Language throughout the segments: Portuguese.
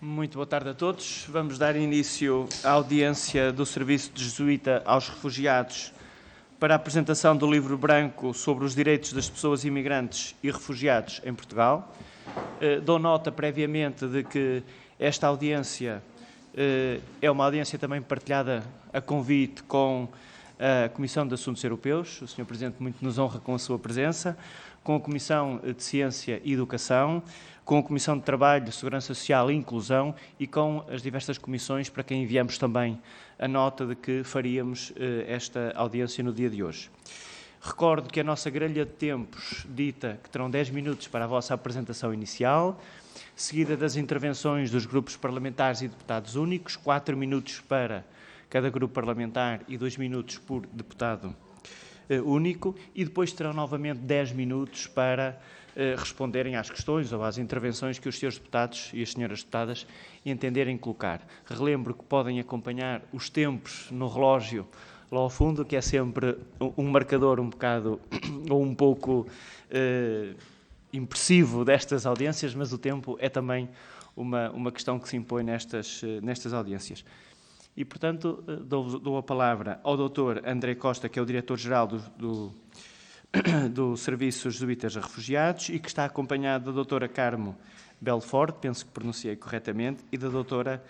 Muito boa tarde a todos. Vamos dar início à audiência do Serviço de Jesuíta aos Refugiados para a apresentação do livro branco sobre os direitos das pessoas imigrantes e refugiados em Portugal. Dou nota previamente de que esta audiência é uma audiência também partilhada a convite com a Comissão de Assuntos Europeus. O Sr. Presidente muito nos honra com a sua presença, com a Comissão de Ciência e Educação, com a Comissão de Trabalho, Segurança Social e Inclusão e com as diversas comissões para quem enviamos também a nota de que faríamos esta audiência no dia de hoje. Recordo que a nossa grelha de tempos dita que terão 10 minutos para a vossa apresentação inicial, seguida das intervenções dos grupos parlamentares e deputados únicos, 4 minutos para cada grupo parlamentar e 2 minutos por deputado único, e depois terão novamente 10 minutos para responderem às questões ou às intervenções que os senhores deputados e as senhoras deputadas entenderem colocar. Relembro que podem acompanhar os tempos no relógio lá ao fundo, que é sempre um marcador um bocado ou um pouco impressivo destas audiências, mas o tempo é também uma questão que se impõe nestas audiências. E, portanto, dou a palavra ao Dr. André Costa, que é o Diretor-Geral do Serviço Jesuítas a Refugiados e que está acompanhado da Dra. Carmo Belfort, penso que pronunciei corretamente, e da Dra.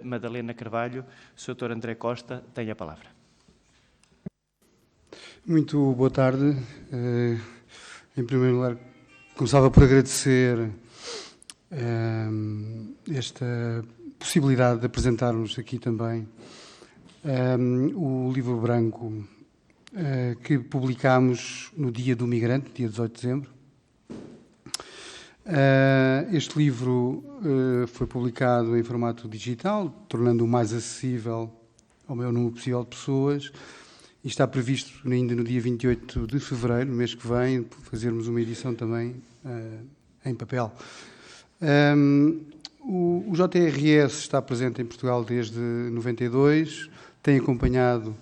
Madalena Carvalho. O Sr. Dr. André Costa tem a palavra. Muito boa tarde. Em primeiro lugar, começava por agradecer esta possibilidade de apresentarmos aqui também o livro branco que publicámos no Dia do Migrante, dia 18 de dezembro. Este livro foi publicado em formato digital, tornando-o mais acessível ao maior número possível de pessoas, e está previsto ainda no dia 28 de fevereiro, no mês que vem, fazermos uma edição também em papel. O JRS está presente em Portugal desde 92, tem acompanhado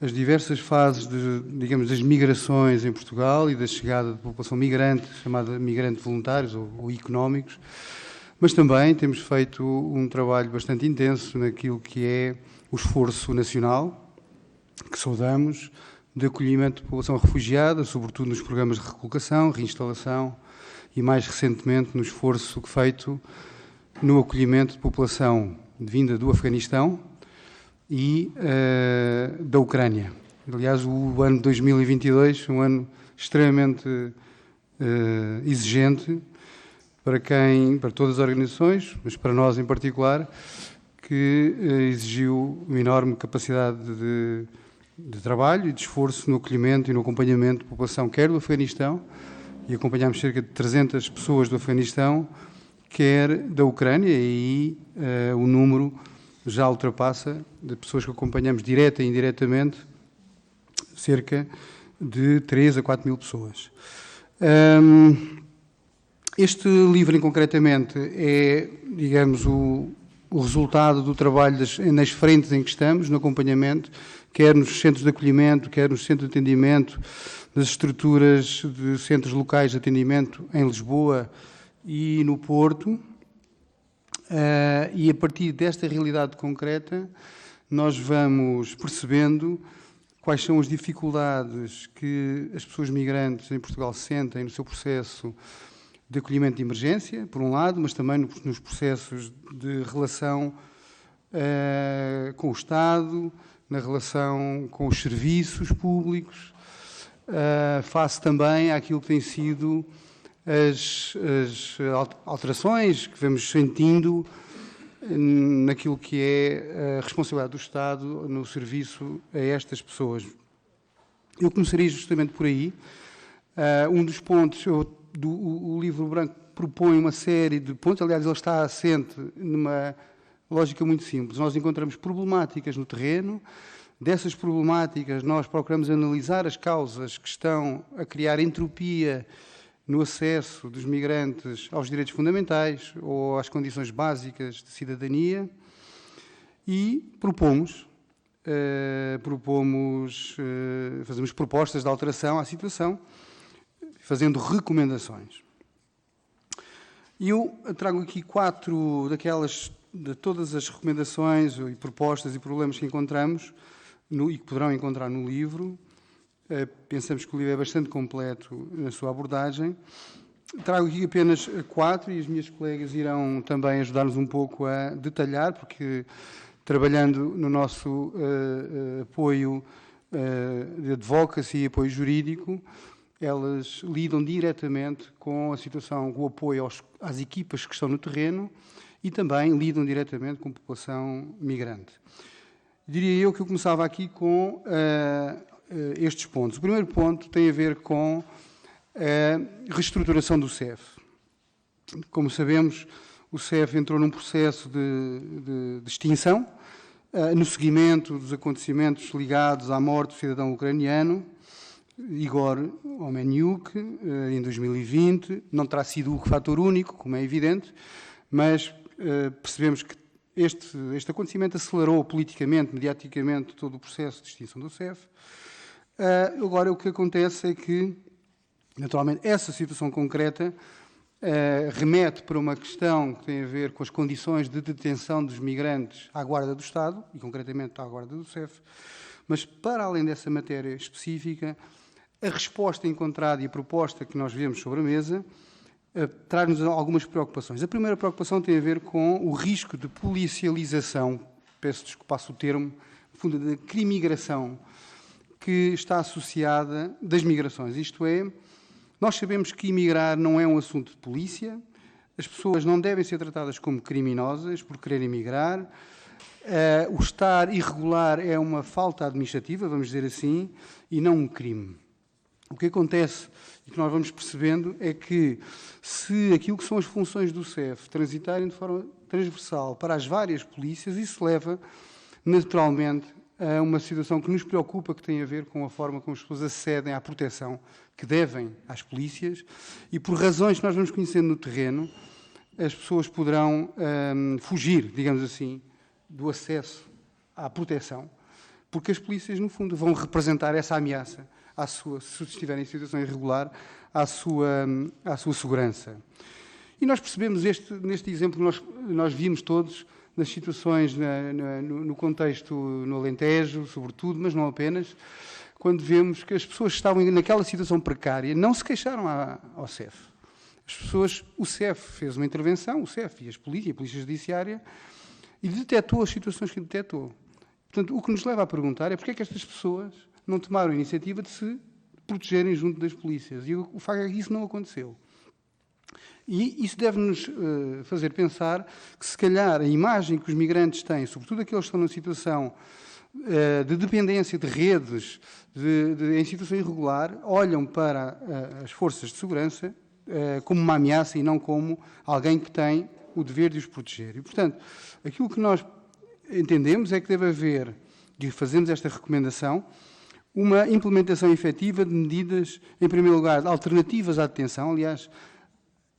as diversas fases das migrações em Portugal e da chegada de população migrante, chamada migrante voluntários ou económicos, mas também temos feito um trabalho bastante intenso naquilo que é o esforço nacional, que saudamos, de acolhimento de população refugiada, sobretudo nos programas de recolocação, reinstalação e, mais recentemente, no esforço feito no acolhimento de população vinda do Afeganistão e da Ucrânia. Aliás, o ano de 2022, um ano extremamente exigente para todas as organizações, mas para nós em particular, que exigiu uma enorme capacidade de trabalho e de esforço no acolhimento e no acompanhamento de população, quer do Afeganistão, e acompanhámos cerca de 300 pessoas do Afeganistão, quer da Ucrânia, e aí o número já ultrapassa, de pessoas que acompanhamos direta e indiretamente, cerca de 3 a 4 mil pessoas. Este livro, concretamente, é, digamos, o resultado do trabalho nas frentes em que estamos, no acompanhamento, quer nos centros de acolhimento, quer nos centros de atendimento, das estruturas de centros locais de atendimento em Lisboa e no Porto, e a partir desta realidade concreta nós vamos percebendo quais são as dificuldades que as pessoas migrantes em Portugal sentem no seu processo de acolhimento de emergência, por um lado, mas também nos processos de relação com o Estado, na relação com os serviços públicos, face também àquilo que tem sido as alterações que vamos sentindo naquilo que é a responsabilidade do Estado no serviço a estas pessoas. Eu começaria justamente por aí. Um dos pontos, o livro branco propõe uma série de pontos, aliás, ele está assente numa lógica muito simples. Nós encontramos problemáticas no terreno, dessas problemáticas nós procuramos analisar as causas que estão a criar entropia no acesso dos migrantes aos direitos fundamentais ou às condições básicas de cidadania e fazemos propostas de alteração à situação, fazendo recomendações. E eu trago aqui 4 de todas as recomendações e propostas e problemas que encontramos e que poderão encontrar no livro. Pensamos que o livro é bastante completo na sua abordagem. Trago aqui apenas 4 e as minhas colegas irão também ajudar-nos um pouco a detalhar, porque trabalhando no nosso apoio de advocacy e apoio jurídico, elas lidam diretamente com a situação, com o apoio às equipas que estão no terreno e também lidam diretamente com a população migrante. Diria eu que eu começava aqui com estes pontos. O primeiro ponto tem a ver com a reestruturação do CEF. Como sabemos, o CEF entrou num processo de extinção no seguimento dos acontecimentos ligados à morte do cidadão ucraniano, Igor Omeniuk, em 2020. Não terá sido o fator único, como é evidente, mas percebemos que este acontecimento acelerou politicamente, mediaticamente, todo o processo de extinção do CEF. Agora, o que acontece é que, naturalmente, essa situação concreta remete para uma questão que tem a ver com as condições de detenção dos migrantes à Guarda do Estado, e concretamente à Guarda do CEF, mas, para além dessa matéria específica, a resposta encontrada e a proposta que nós vemos sobre a mesa traz-nos algumas preocupações. A primeira preocupação tem a ver com o risco de policialização, peço desculpa o termo, no fundo, de crimigração, que está associada das migrações. Isto é, nós sabemos que imigrar não é um assunto de polícia, as pessoas não devem ser tratadas como criminosas por quererem migrar, o estar irregular é uma falta administrativa, vamos dizer assim, e não um crime. O que acontece e que nós vamos percebendo é que, se aquilo que são as funções do CEF transitarem de forma transversal para as várias polícias, isso leva, naturalmente, a uma situação que nos preocupa, que tem a ver com a forma como as pessoas acedem à proteção que devem às polícias, e por razões que nós vamos conhecendo no terreno, as pessoas poderão fugir, digamos assim, do acesso à proteção, porque as polícias, no fundo, vão representar essa ameaça se estiverem em situação irregular, à sua segurança. E nós percebemos neste exemplo que nós vimos todos nas situações no contexto no Alentejo, sobretudo, mas não apenas, quando vemos que as pessoas que estavam naquela situação precária não se queixaram ao CEF. O CEF fez uma intervenção, o CEF e a Polícia Judiciária, e detectou as situações que detectou. Portanto, o que nos leva a perguntar é porque é que estas pessoas não tomaram a iniciativa de se protegerem junto das polícias. E o facto é que isso não aconteceu. E isso deve-nos fazer pensar que, se calhar, a imagem que os migrantes têm, sobretudo aqueles que estão numa situação de dependência de redes, em situação irregular, olham para as forças de segurança como uma ameaça e não como alguém que tem o dever de os proteger. E, portanto, aquilo que nós entendemos é que deve haver, e fazemos esta recomendação, uma implementação efetiva de medidas, em primeiro lugar, alternativas à detenção. Aliás,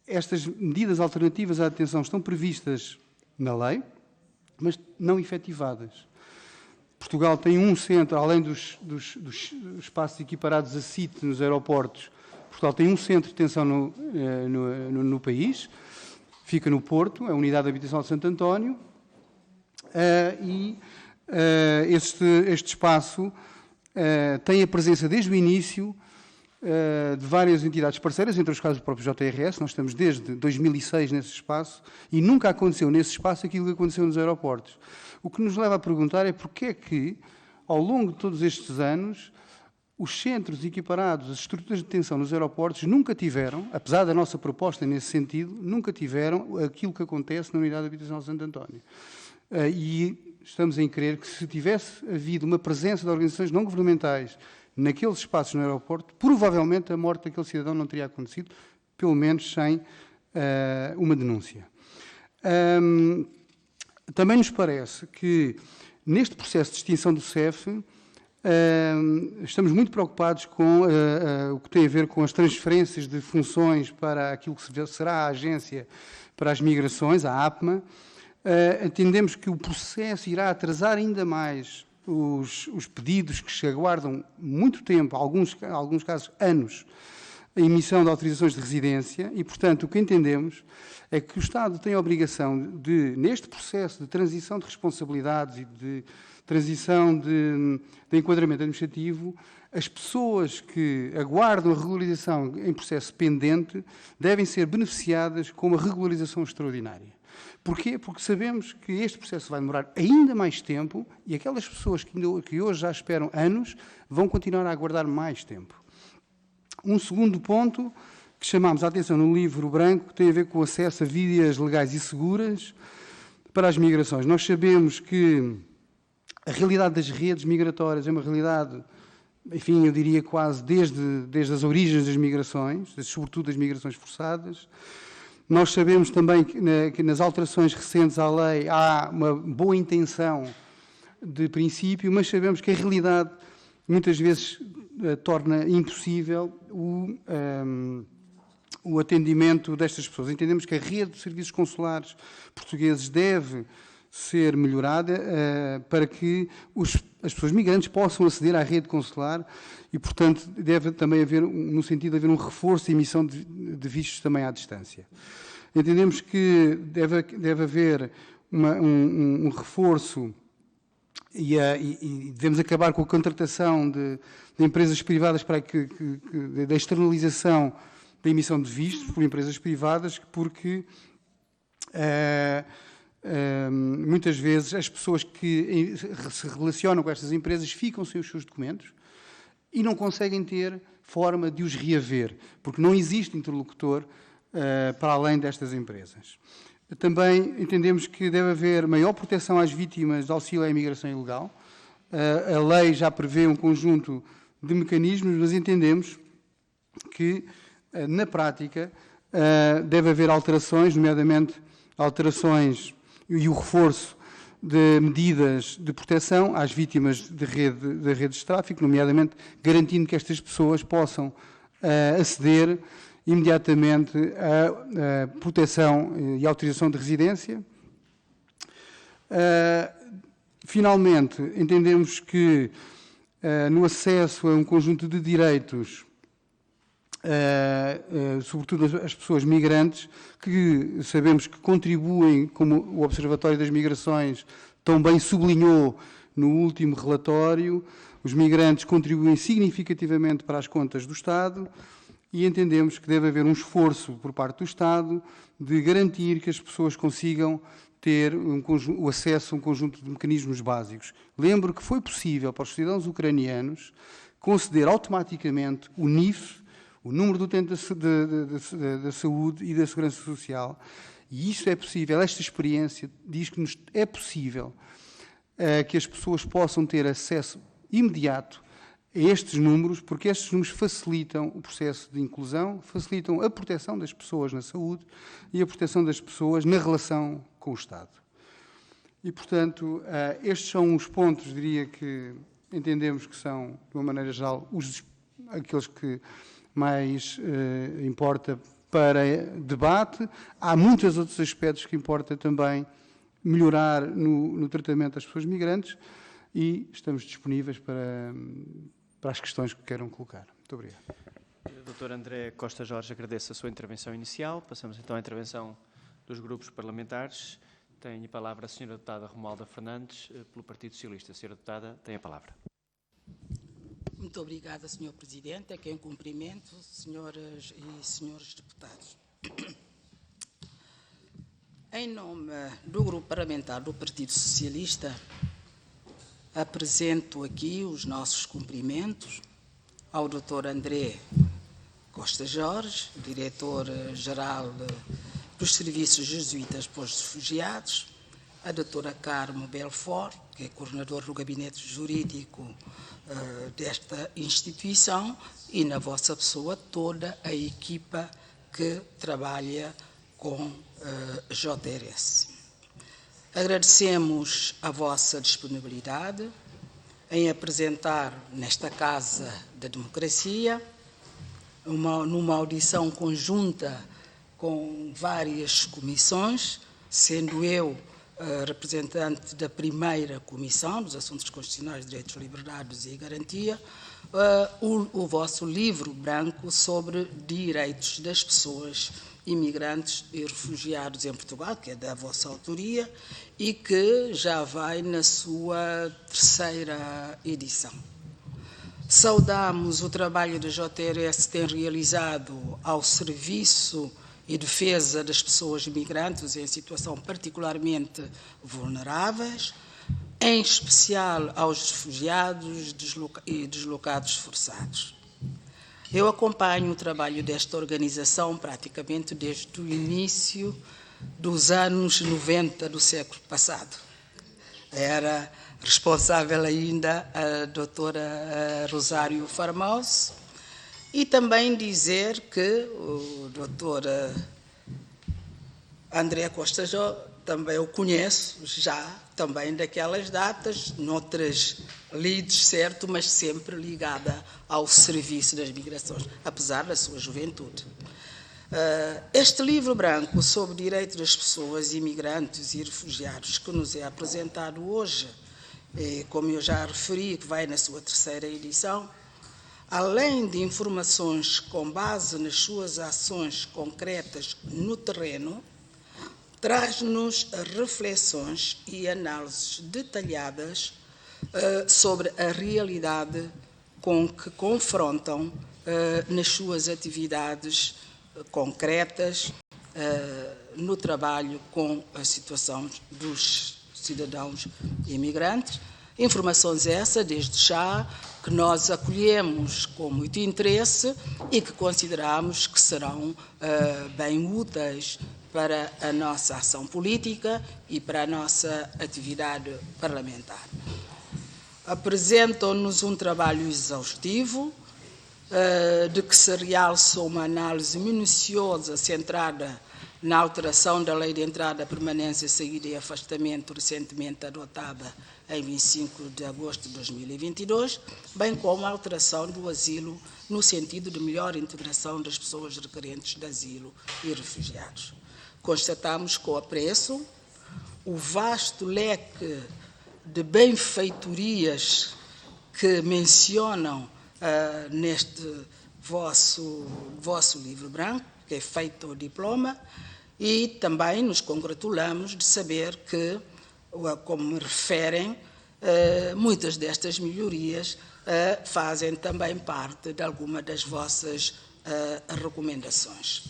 estas medidas alternativas à detenção estão previstas na lei, mas não efetivadas. Portugal tem um centro, além dos espaços equiparados a CIT nos aeroportos, Portugal tem um centro de detenção no país, fica no Porto, a Unidade de Habitação de Santo António, este espaço tem a presença desde o início de várias entidades parceiras, entre os casos do próprio JRS. Nós estamos desde 2006 nesse espaço e nunca aconteceu nesse espaço aquilo que aconteceu nos aeroportos. O que nos leva a perguntar é porque é que, ao longo de todos estes anos, os centros equiparados, as estruturas de detenção nos aeroportos nunca tiveram, apesar da nossa proposta nesse sentido, nunca tiveram aquilo que acontece na Unidade de Habitação de Santo António. E estamos em crer que, se tivesse havido uma presença de organizações não governamentais naqueles espaços no aeroporto, provavelmente a morte daquele cidadão não teria acontecido, pelo menos sem uma denúncia. Também nos parece que, neste processo de extinção do CEF, estamos muito preocupados com o que tem a ver com as transferências de funções para aquilo que será a Agência para as Migrações, a APMA. Entendemos que o processo irá atrasar ainda mais os pedidos que se aguardam muito tempo, alguns casos anos, a emissão de autorizações de residência e, portanto, o que entendemos é que o Estado tem a obrigação de, neste processo de transição de responsabilidades e de transição de enquadramento administrativo, as pessoas que aguardam a regularização em processo pendente devem ser beneficiadas com uma regularização extraordinária. Porquê? Porque sabemos que este processo vai demorar ainda mais tempo e aquelas pessoas que hoje já esperam anos vão continuar a aguardar mais tempo. Um segundo ponto que chamámos a atenção no livro branco que tem a ver com o acesso a vias legais e seguras para as migrações. Nós sabemos que a realidade das redes migratórias é uma realidade, enfim, eu diria quase desde as origens das migrações, sobretudo das migrações forçadas. Nós sabemos também que nas alterações recentes à lei há uma boa intenção de princípio, mas sabemos que a realidade muitas vezes torna impossível o atendimento destas pessoas. Entendemos que a rede de serviços consulares portugueses deve ser melhorada para que as pessoas migrantes possam aceder à rede consular e, portanto, deve também haver, no sentido de haver um reforço e emissão de vistos também à distância. Entendemos que deve haver um reforço e devemos acabar com a contratação de empresas privadas para da externalização da emissão de vistos por empresas privadas, porque muitas vezes as pessoas que se relacionam com estas empresas ficam sem os seus documentos e não conseguem ter forma de os reaver, porque não existe interlocutor para além destas empresas. Também entendemos que deve haver maior proteção às vítimas de auxílio à imigração ilegal. A lei já prevê um conjunto de mecanismos, mas entendemos que, na prática, deve haver alterações, nomeadamente alterações e o reforço de medidas de proteção às vítimas de redes de tráfico, nomeadamente garantindo que estas pessoas possam aceder imediatamente à proteção e autorização de residência. Finalmente, entendemos que no acesso a um conjunto de direitos, sobretudo as pessoas migrantes, que sabemos que contribuem, como o Observatório das Migrações tão bem sublinhou no último relatório, os migrantes contribuem significativamente para as contas do Estado e entendemos que deve haver um esforço por parte do Estado de garantir que as pessoas consigam ter o acesso a um conjunto de mecanismos básicos. Lembro que foi possível para os cidadãos ucranianos conceder automaticamente o NIF, o número do utente da saúde e da segurança social, e isso é possível, esta experiência diz que é possível que as pessoas possam ter acesso imediato a estes números, porque estes números facilitam o processo de inclusão, facilitam a proteção das pessoas na saúde e a proteção das pessoas na relação com o Estado. E, portanto, estes são os pontos, diria, que entendemos que são, de uma maneira geral, aqueles que mais importa para debate. Há muitos outros aspectos que importa também melhorar no tratamento das pessoas migrantes e estamos disponíveis para as questões que queiram colocar. Muito obrigado. Dr. André Costa Jorge, agradeço a sua intervenção inicial. Passamos então à intervenção dos grupos parlamentares. Tem a palavra a Sra. Deputada Romualda Fernandes, pelo Partido Socialista. Sra. Deputada, tem a palavra. Muito obrigada, Sr. Presidente. A quem cumprimento, senhoras e senhores deputados. Em nome do Grupo Parlamentar do Partido Socialista, apresento aqui os nossos cumprimentos ao Dr. André Costa Jorge, Diretor-Geral dos Serviços Jesuítas para os Refugiados, a Dra. Carmo Belfort, que é Coordenador do Gabinete Jurídico desta instituição, e na vossa pessoa toda a equipa que trabalha com JRS. Agradecemos a vossa disponibilidade em apresentar nesta Casa da Democracia, numa audição conjunta com várias comissões, sendo eu representante da primeira comissão, dos Assuntos Constitucionais, Direitos, Liberdades e Garantia, o vosso livro branco sobre direitos das pessoas imigrantes e refugiados em Portugal, que é da vossa autoria e que já vai na sua 3ª edição. Saudamos o trabalho da JRS tem realizado ao serviço e defesa das pessoas migrantes em situação particularmente vulneráveis, em especial aos refugiados e deslocados forçados. Eu acompanho o trabalho desta organização praticamente desde o início dos anos 90 do século passado. Era responsável ainda a doutora Rosário Farmós, e também dizer que o doutor André Costa Jorge também o conheço já, também daquelas datas, noutras lides, certo, mas sempre ligada ao serviço das migrações, apesar da sua juventude. Este livro branco sobre o direito das pessoas imigrantes e refugiados que nos é apresentado hoje, como eu já referi, que vai na sua 3ª edição, além de informações com base nas suas ações concretas no terreno, traz-nos reflexões e análises detalhadas sobre a realidade com que confrontam nas suas atividades concretas no trabalho com a situação dos cidadãos imigrantes. Informações essas, desde já, que nós acolhemos com muito interesse e que consideramos que serão bem úteis para a nossa ação política e para a nossa atividade parlamentar. Apresentam-nos um trabalho exaustivo, de que se realça uma análise minuciosa centrada na alteração da Lei de Entrada, Permanência, Saída e Afastamento, recentemente adotada em 25 de agosto de 2022, bem como a alteração do asilo no sentido de melhor integração das pessoas requerentes de asilo e refugiados. Constatamos com apreço o vasto leque de benfeitorias que mencionam neste vosso livro branco, que é feito ao diploma, e também nos congratulamos de saber que, como me referem, muitas destas melhorias fazem também parte de alguma das vossas recomendações.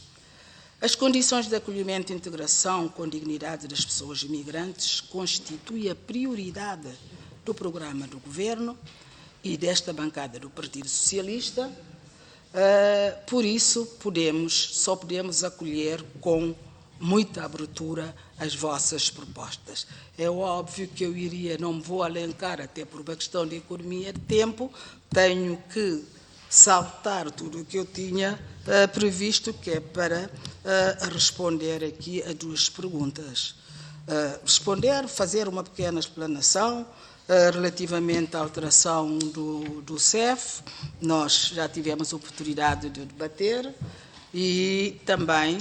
As condições de acolhimento e integração com dignidade das pessoas imigrantes constituem a prioridade do programa do Governo e desta bancada do Partido Socialista. Por isso, só podemos acolher com muita abertura as vossas propostas. É óbvio que eu não me vou alencar, até por uma questão de economia de tempo, tenho que saltar tudo o que eu tinha previsto, que é para responder aqui a 2 perguntas. Fazer uma pequena explanação relativamente à alteração do CEF, nós já tivemos a oportunidade de debater, e também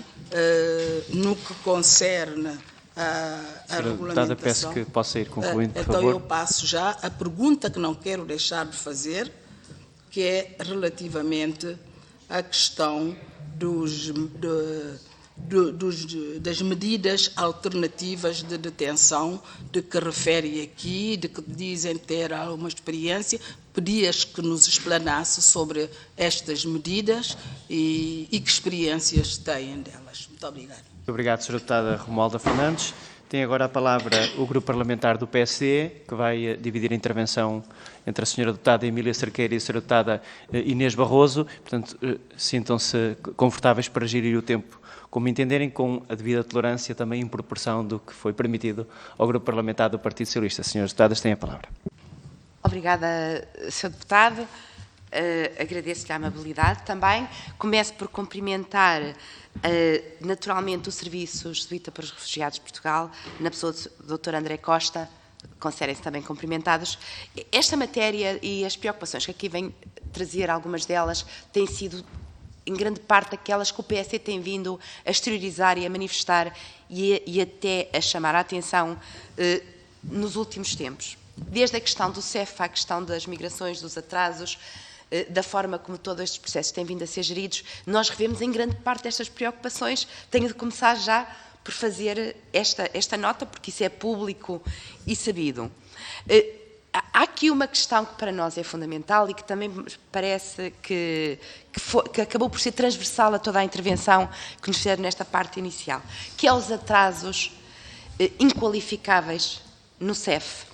no que concerne a regulamentação. Peço que possa ir concluindo, por então favor. eu passo já a pergunta que não quero deixar de fazer, que é relativamente à questão das medidas alternativas de detenção, de que refere aqui, de que dizem ter alguma experiência. Pedias que nos explanasse sobre estas medidas e que experiências têm delas. Muito obrigada. Muito obrigado, Sra. Deputada Romualda Fernandes. Tem agora a palavra o Grupo Parlamentar do PSD, que vai dividir a intervenção entre a Sra. Deputada Emília Cerqueira e a Sra. Deputada Inês Barroso. Portanto, sintam-se confortáveis para gerir o tempo como entenderem, com a devida tolerância também em proporção do que foi permitido ao Grupo Parlamentar do Partido Socialista. Senhores deputadas, têm a palavra. Obrigada, Sr. Deputado. Agradeço-lhe a amabilidade também. Começo por cumprimentar naturalmente o Serviço Jesuíta para os Refugiados de Portugal, na pessoa do Dr. André Costa, considerem-se também cumprimentados. Esta matéria e as preocupações que aqui vem trazer, algumas delas, têm sido em grande parte aquelas que o PSD tem vindo a exteriorizar e a manifestar e até a chamar a atenção nos últimos tempos. Desde a questão do CEF à questão das migrações, dos atrasos, da forma como todos estes processos têm vindo a ser geridos, nós revemos em grande parte destas preocupações. Tenho de começar já por fazer esta nota, porque isso é público e sabido. Há aqui uma questão que para nós é fundamental e que também parece que acabou por ser transversal a toda a intervenção que nos fizeram nesta parte inicial, que é os atrasos inqualificáveis no CEF.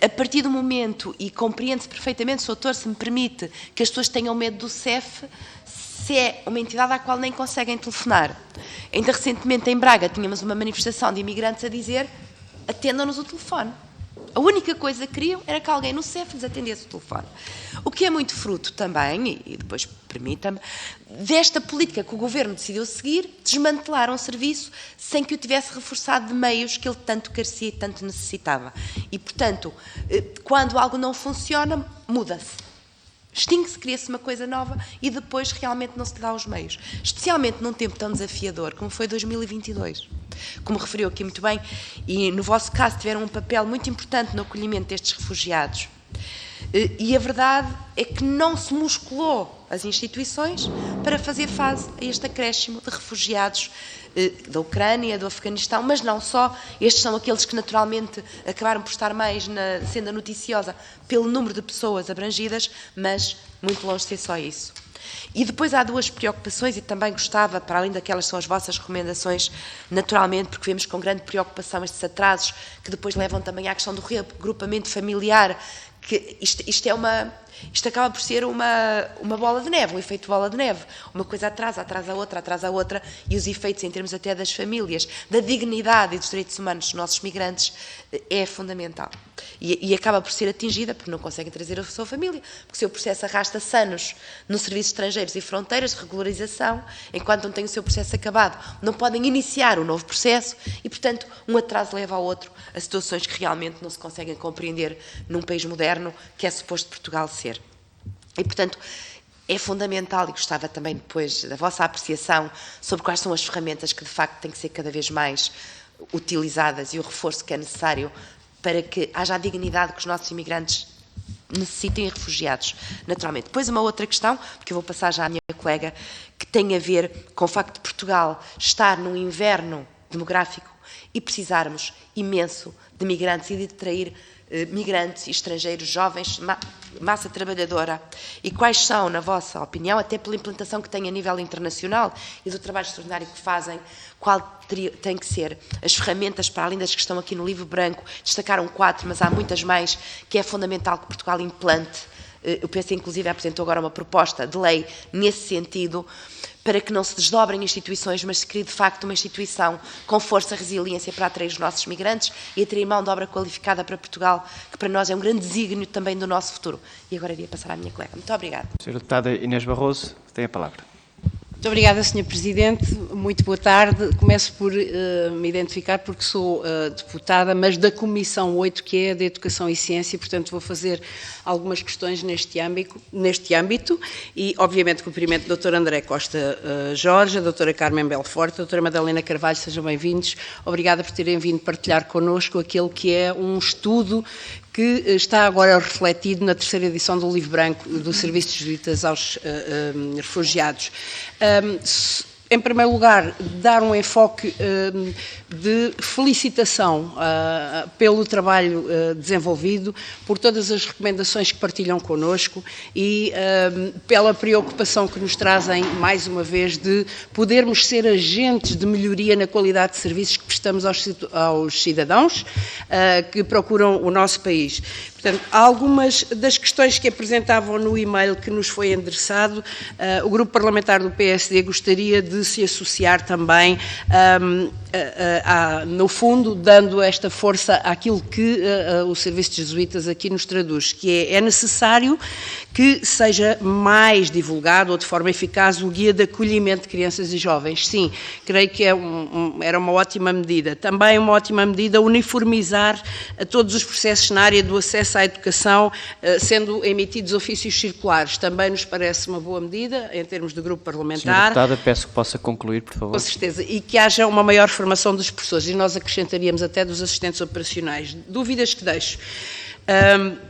A partir do momento, e compreende-se perfeitamente, Sr. Doutor, se me permite, que as pessoas tenham medo do CEF, se é uma entidade à qual nem conseguem telefonar. Ainda recentemente em Braga tínhamos uma manifestação de imigrantes a dizer: atendam-nos o telefone. A única coisa que queriam era que alguém no CEF lhes atendesse o telefone. O que é muito fruto também, e depois permita-me, desta política que o Governo decidiu seguir, desmantelar um serviço sem que o tivesse reforçado de meios que ele tanto carecia e tanto necessitava. E, portanto, quando algo não funciona, muda-se. Extingue-se, cria-se uma coisa nova e depois realmente não se dá os meios. Especialmente num tempo tão desafiador como foi 2022. Como referiu aqui muito bem, e no vosso caso tiveram um papel muito importante no acolhimento destes refugiados. E a verdade é que não se musculou as instituições para fazer face a este acréscimo de refugiados da Ucrânia, do Afeganistão, mas não só. Estes são aqueles que naturalmente acabaram por estar mais na senda noticiosa pelo número de pessoas abrangidas, mas muito longe de ser só isso. E depois há duas preocupações, e também gostava, para além daquelas que são as vossas recomendações, naturalmente, porque vemos com grande preocupação estes atrasos, que depois levam também à questão do reagrupamento familiar, que isto acaba por ser uma bola de neve, um efeito bola de neve. Uma coisa atrasa a outra, e os efeitos em termos até das famílias, da dignidade e dos direitos humanos dos nossos migrantes é fundamental. E acaba por ser atingida porque não conseguem trazer a sua família, porque o seu processo arrasta-se anos nos serviços estrangeiros e fronteiras de regularização, enquanto não têm o seu processo acabado, não podem iniciar o novo processo e, portanto, um atraso leva ao outro a situações que realmente não se conseguem compreender num país moderno que é suposto Portugal ser. E, portanto, é fundamental, e gostava também depois da vossa apreciação sobre quais são as ferramentas que de facto têm que ser cada vez mais utilizadas e o reforço que é necessário para que haja a dignidade que os nossos imigrantes necessitem e refugiados, naturalmente. Depois uma outra questão, porque eu vou passar já à minha colega, que tem a ver com o facto de Portugal estar num inverno demográfico e precisarmos imenso de migrantes e de atrair migrantes e estrangeiros jovens, massa trabalhadora. E quais são, na vossa opinião, até pela implantação que têm a nível internacional e do trabalho extraordinário que fazem, qual tem que ser as ferramentas, para além das que estão aqui no livro branco, destacaram 4, mas há muitas mais, que é fundamental que Portugal implante. O PS, inclusive, apresentou agora uma proposta de lei nesse sentido, para que não se desdobrem instituições, mas se crie, de facto, uma instituição com força e resiliência para atrair os nossos migrantes e atrair mão de obra qualificada para Portugal, que para nós é um grande desígnio também do nosso futuro. E agora iria passar à minha colega. Muito obrigada. Sra. Deputada Inês Barroso, tem a palavra. Muito obrigada, Sr. Presidente. Muito boa tarde. Começo por me identificar porque sou deputada, mas da Comissão 8, que é a de Educação e Ciência, e, portanto, vou fazer algumas questões neste âmbito e, obviamente, cumprimento o Dr. André Costa Jorge, a Dra. Carmen Belforte, a Dra. Madalena Carvalho, sejam bem-vindos. Obrigada por terem vindo partilhar connosco aquele que é um estudo que está agora refletido na terceira edição do Livro Branco do Serviço de Jesuítas aos Refugiados. Em primeiro lugar, dar um enfoque de felicitação pelo trabalho desenvolvido, por todas as recomendações que partilham connosco e pela preocupação que nos trazem, mais uma vez, de podermos ser agentes de melhoria na qualidade de serviços que prestamos aos cidadãos que procuram o nosso país. Portanto, algumas das questões que apresentavam no e-mail que nos foi endereçado, o Grupo Parlamentar do PSD gostaria de se associar também, no fundo, dando esta força àquilo que o Serviço de Jesuítas aqui nos traduz, que é necessário que seja mais divulgado ou de forma eficaz o guia de acolhimento de crianças e jovens. Sim, creio que era uma ótima medida. Também uma ótima medida uniformizar todos os processos na área do acesso à educação, sendo emitidos ofícios circulares. Também nos parece uma boa medida, em termos de grupo parlamentar. Senhora Deputada, peço que possa concluir, por favor. Com certeza. E que haja uma maior formação dos professores. E nós acrescentaríamos até dos assistentes operacionais. Dúvidas que deixo.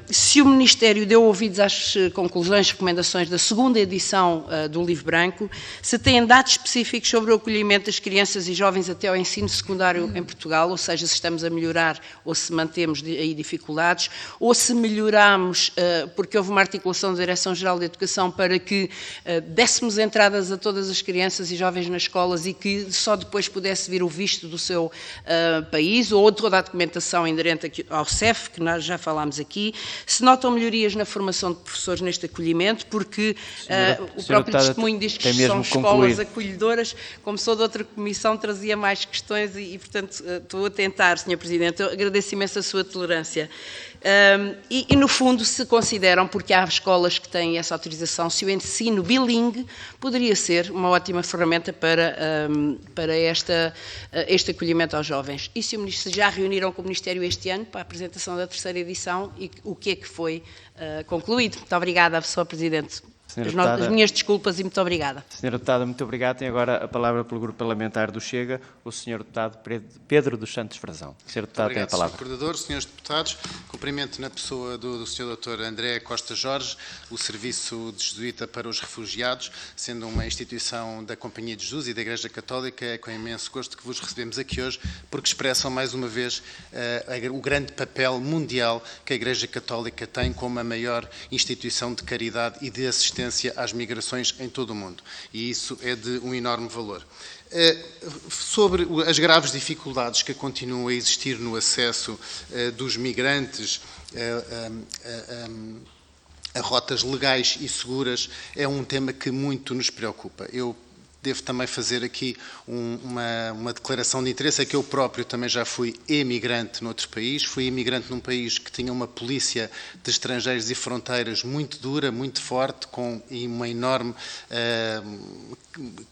Se o Ministério deu ouvidos às conclusões e recomendações da segunda edição do Livro Branco, se têm dados específicos sobre o acolhimento das crianças e jovens até ao ensino secundário em Portugal, ou seja, se estamos a melhorar ou se mantemos aí dificuldades, ou se melhoramos, porque houve uma articulação da Direção-Geral de Educação para que dessemos entradas a todas as crianças e jovens nas escolas e que só depois pudesse vir o visto do seu país, ou toda a documentação inerente ao CEF, que nós já falámos aqui. Se notam melhorias na formação de professores neste acolhimento, porque o próprio testemunho diz que são escolas acolhedoras. Como sou de outra comissão, trazia mais questões e portanto, estou a tentar, Sr. Presidente. Eu agradeço imenso a sua tolerância. E, no fundo, se consideram, porque há escolas que têm essa autorização, se o ensino bilingue poderia ser uma ótima ferramenta para este acolhimento aos jovens. E se já reuniram com o Ministério este ano para a apresentação da terceira edição e o que é que foi concluído? Muito obrigada, Sr. Presidente. As minhas desculpas e muito obrigada. Senhora Deputada, muito obrigado. Tem agora a palavra pelo Grupo Parlamentar do Chega, o Sr. Deputado Pedro dos Santos Frazão. Sr. Deputado, tem a palavra. Sr. Coordenador, Srs. Deputados, cumprimento na pessoa do Sr. Dr. André Costa Jorge, o Serviço de Jesuíta para os Refugiados, sendo uma instituição da Companhia de Jesus e da Igreja Católica, é com imenso gosto que vos recebemos aqui hoje, porque expressam mais uma vez o grande papel mundial que a Igreja Católica tem como a maior instituição de caridade e de assistência às migrações em todo o mundo. E isso é de um enorme valor. Sobre as graves dificuldades que continuam a existir no acesso dos migrantes a rotas legais e seguras, é um tema que muito nos preocupa. Eu devo também fazer aqui uma declaração de interesse, é que eu próprio também já fui emigrante noutro país, fui emigrante num país que tinha uma polícia de estrangeiros e fronteiras muito dura, muito forte, e uma enorme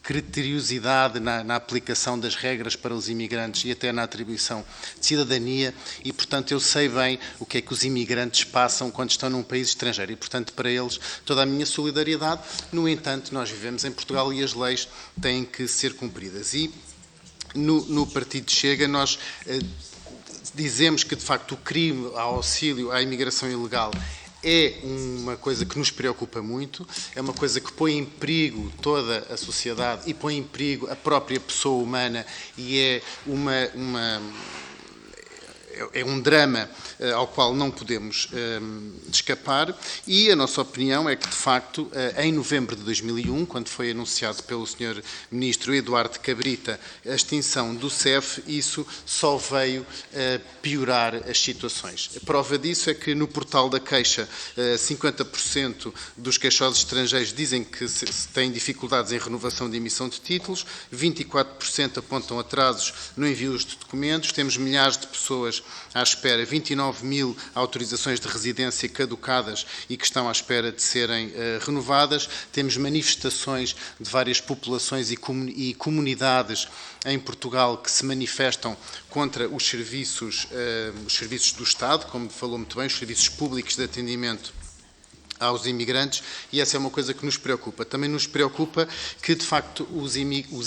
criteriosidade na aplicação das regras para os imigrantes e até na atribuição de cidadania, e portanto eu sei bem o que é que os imigrantes passam quando estão num país estrangeiro, e portanto para eles toda a minha solidariedade. No entanto, nós vivemos em Portugal e as leis têm que ser cumpridas. E no Partido Chega nós dizemos que de facto o crime ao auxílio à imigração ilegal é uma coisa que nos preocupa muito, é uma coisa que põe em perigo toda a sociedade e põe em perigo a própria pessoa humana, e é um drama ao qual não podemos escapar. E a nossa opinião é que, de facto, em novembro de 2001, quando foi anunciado pelo Sr. Ministro Eduardo Cabrita a extinção do CEF, isso só veio piorar as situações. A prova disso é que no portal da queixa 50% dos queixosos estrangeiros dizem que têm dificuldades em renovação de emissão de títulos, 24% apontam atrasos no envio de documentos, temos milhares de pessoas à espera, 29 mil autorizações de residência caducadas e que estão à espera de serem renovadas. Temos manifestações de várias populações e comunidades em Portugal que se manifestam contra os serviços do Estado, como falou muito bem, os serviços públicos de atendimento aos imigrantes, e essa é uma coisa que nos preocupa. Também nos preocupa que, de facto, os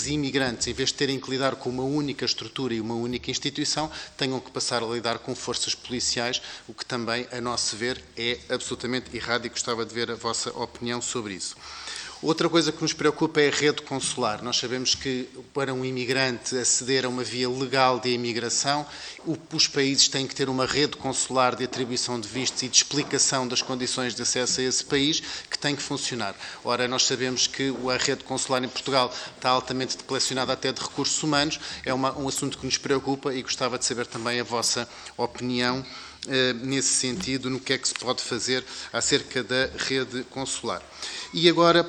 imigrantes, em vez de terem que lidar com uma única estrutura e uma única instituição, tenham que passar a lidar com forças policiais, o que também, a nosso ver, é absolutamente errado, e gostava de ver a vossa opinião sobre isso. Outra coisa que nos preocupa é a rede consular. Nós sabemos que, para um imigrante aceder a uma via legal de imigração, os países têm que ter uma rede consular de atribuição de vistos e de explicação das condições de acesso a esse país, que tem que funcionar. Ora, nós sabemos que a rede consular em Portugal está altamente deplecionada até de recursos humanos, é um assunto que nos preocupa, e gostava de saber também a vossa opinião nesse sentido, no que é que se pode fazer acerca da rede consular. E agora,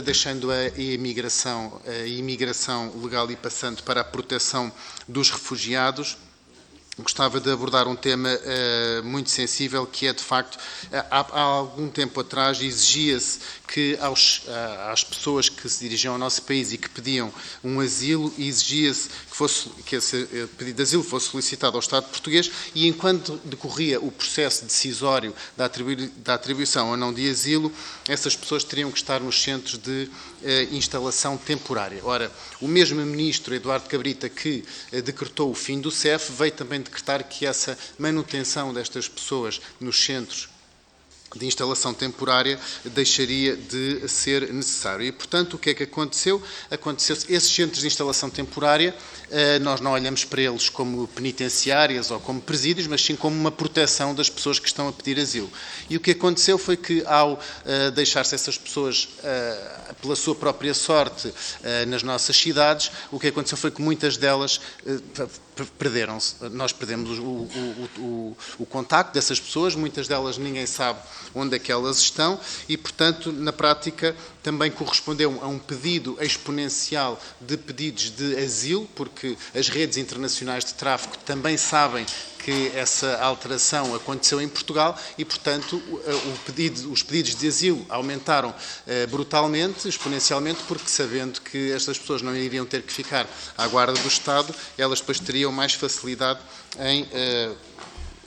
deixando a imigração legal e passando para a proteção dos refugiados, gostava de abordar um tema muito sensível, que é, de facto, há algum tempo atrás exigia-se que às pessoas que se dirigiam ao nosso país e que pediam um asilo, exigia-se que esse pedido de asilo fosse solicitado ao Estado português, e enquanto decorria o processo decisório da atribuição ou não de asilo, essas pessoas teriam que estar nos centros de instalação temporária. Ora, o mesmo Ministro Eduardo Cabrita, que decretou o fim do CEF, veio também decretar que essa manutenção destas pessoas nos centros de instalação temporária deixaria de ser necessário. E, portanto, o que é que aconteceu? Aconteceu-se esses centros de instalação temporária, nós não olhamos para eles como penitenciárias ou como presídios, mas sim como uma proteção das pessoas que estão a pedir asilo. E o que aconteceu foi que, ao deixar-se essas pessoas pela sua própria sorte nas nossas cidades, o que aconteceu foi que muitas delas perderam-se. Nós perdemos o contacto dessas pessoas, muitas delas ninguém sabe onde é que elas estão e, portanto, na prática também correspondeu a um pedido exponencial de pedidos de asilo, porque as redes internacionais de tráfico também sabem que essa alteração aconteceu em Portugal e, portanto, os pedidos de asilo aumentaram brutalmente, exponencialmente, porque sabendo que estas pessoas não iriam ter que ficar à guarda do Estado, elas depois teriam mais facilidade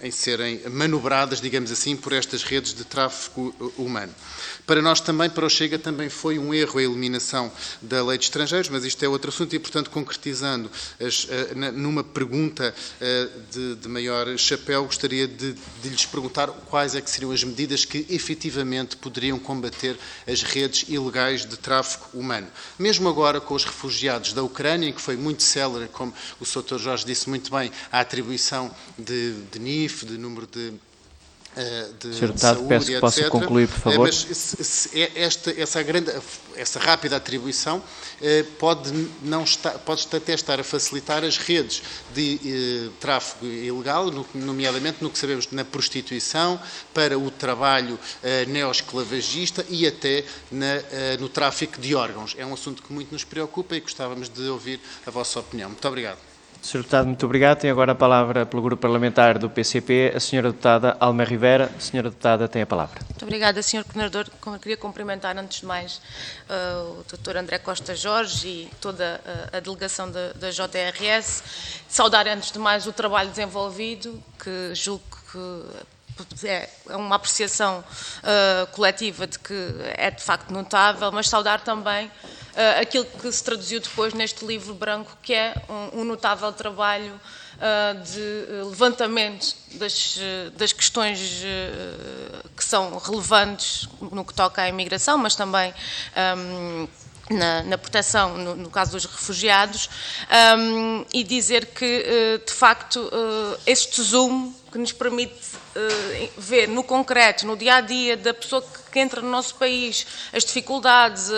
em serem manobradas, digamos assim, por estas redes de tráfico humano. Para nós também, para o Chega, também foi um erro a eliminação da lei de estrangeiros, mas isto é outro assunto e, portanto, concretizando numa pergunta de maior chapéu, gostaria de lhes perguntar quais é que seriam as medidas que efetivamente poderiam combater as redes ilegais de tráfico humano. Mesmo agora com os refugiados da Ucrânia, em que foi muito célere, como o Sr. Jorge disse muito bem, a atribuição de NIF, de número de Sr. Deputado, peço que possa concluir, por favor. Mas essa rápida atribuição pode até estar a facilitar as redes de tráfico ilegal, nomeadamente no que sabemos na prostituição, para o trabalho neoesclavagista e até no tráfico de órgãos. É um assunto que muito nos preocupa e gostávamos de ouvir a vossa opinião. Muito obrigado. Sr. Deputado, muito obrigado. Tem agora a palavra pelo Grupo Parlamentar do PCP, a Sra. Deputada Alma Rivera. A Sra. Deputada tem a palavra. Muito obrigada, Sr. Coordenador. Queria cumprimentar, antes de mais, o Dr. André Costa Jorge e toda a delegação da JRS. Saudar, antes de mais, o trabalho desenvolvido, que julgo que é uma apreciação coletiva de que é, de facto, notável, mas saudar também aquilo que se traduziu depois neste livro branco, que é um notável trabalho de levantamento das questões que são relevantes no que toca à imigração, mas também na proteção, no caso dos refugiados, e dizer que, de facto, este zoom que nos permite ver no concreto, no dia-a-dia da pessoa que entra no nosso país, as dificuldades,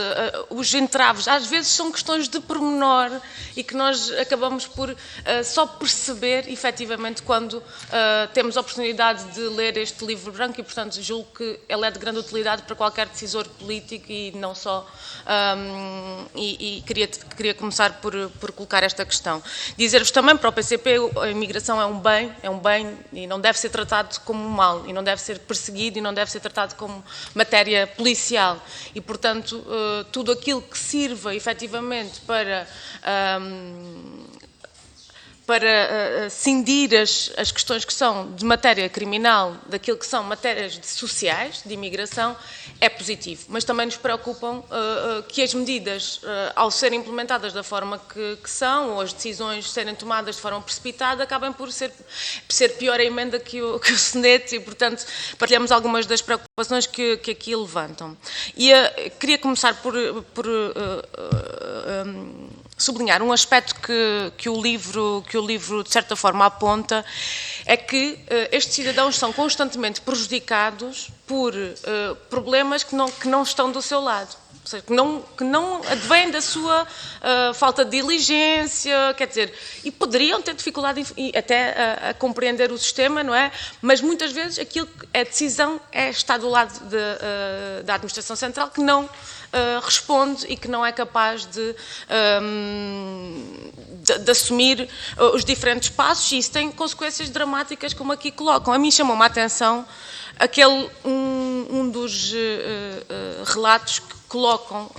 os entraves, às vezes são questões de pormenor e que nós acabamos por só perceber, efetivamente, quando temos a oportunidade de ler este livro branco e, portanto, julgo que ele é de grande utilidade para qualquer decisor político e não só... queria começar por colocar esta questão. Dizer-vos também, para o PCP, a imigração é um bem e não deve ser tratado como um mal, e não deve ser perseguido, e não deve ser tratado como matéria policial. E, portanto, tudo aquilo que sirva, efetivamente, para cindir as questões que são de matéria criminal daquilo que são matérias sociais, de imigração, é positivo. Mas também nos preocupam que as medidas, ao serem implementadas da forma que são, ou as decisões serem tomadas de forma precipitada, acabem por ser pior a emenda que o soneto e, portanto, partilhamos algumas das preocupações que aqui levantam. E queria começar por sublinhar um aspecto que o livro, de certa forma, aponta, é que estes cidadãos são constantemente prejudicados por problemas que não estão do seu lado. Ou seja, que não advêm da sua falta de diligência, quer dizer, e poderiam ter dificuldade até a compreender o sistema, não é? Mas muitas vezes a decisão está do lado da administração central, que não responde e que não é capaz de assumir os diferentes passos, e isso tem consequências dramáticas, como aqui colocam. A mim chamou-me a atenção um dos relatos que colocam